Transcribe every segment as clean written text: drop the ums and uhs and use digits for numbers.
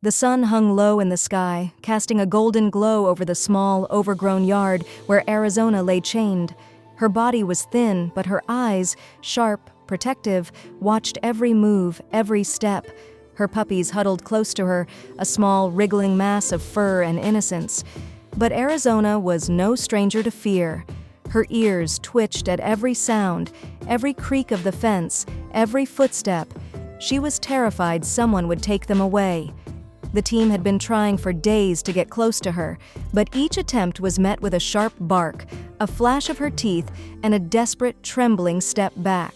The sun hung low in the sky, casting a golden glow over the small, overgrown yard where Arizona lay chained. Her body was thin, but her eyes, sharp, protective, watched every move, every step. Her puppies huddled close to her, a small, wriggling mass of fur and innocence. But Arizona was no stranger to fear. Her ears twitched at every sound, every creak of the fence, every footstep. She was terrified someone would take them away. The team had been trying for days to get close to her, but each attempt was met with a sharp bark, a flash of her teeth, and a desperate, trembling step back.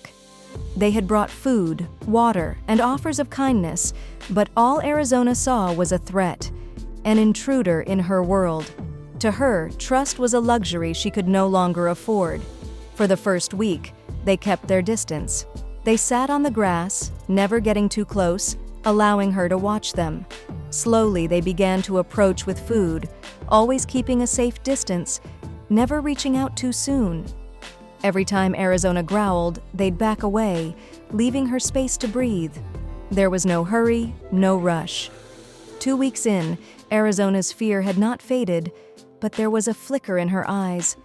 They had brought food, water, and offers of kindness, but all Arizona saw was a threat, an intruder in her world. To her, trust was a luxury she could no longer afford. For the first week, they kept their distance. They sat on the grass, never getting too close, allowing her to watch them. Slowly, they began to approach with food, always keeping a safe distance, never reaching out too soon. Every time Arizona growled, they'd back away, leaving her space to breathe. There was no hurry, no rush. 2 weeks in, Arizona's fear had not faded, but there was a flicker in her eyes,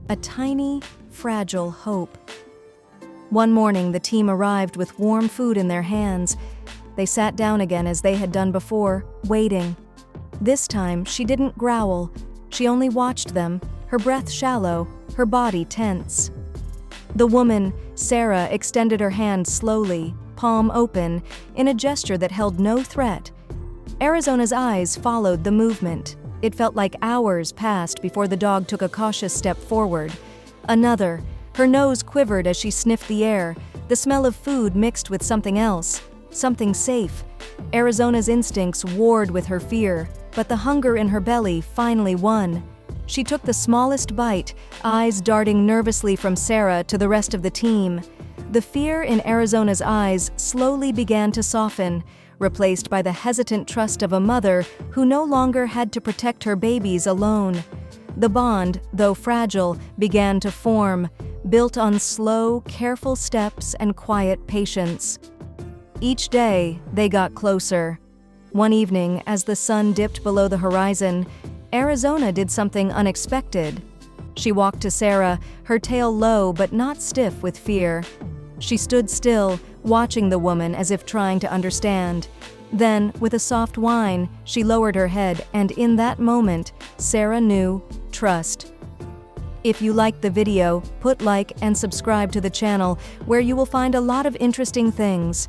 a tiny, fragile hope. One morning, the team arrived with warm food in their hands. They sat down again as they had done before, waiting. This time, she didn't growl. She only watched them, her breath shallow, her body tense. The woman, Sarah, extended her hand slowly, palm open, in a gesture that held no threat. Arizona's eyes followed the movement. It felt like hours passed before the dog took a cautious step forward. Another. Her nose quivered as she sniffed the air, the smell of food mixed with something else, something safe. Arizona's instincts warred with her fear, but the hunger in her belly finally won. She took the smallest bite, eyes darting nervously from Sarah to the rest of the team. The fear in Arizona's eyes slowly began to soften, replaced by the hesitant trust of a mother who no longer had to protect her babies alone. The bond, though fragile, began to form, built on slow, careful steps and quiet patience. Each day, they got closer. One evening, as the sun dipped below the horizon, Arizona did something unexpected. She walked to Sarah, her tail low but not stiff with fear. She stood still, watching the woman as if trying to understand. Then, with a soft whine, she lowered her head, and in that moment, Sarah knew trust. If you liked the video, put like and subscribe to the channel, where you will find a lot of interesting things.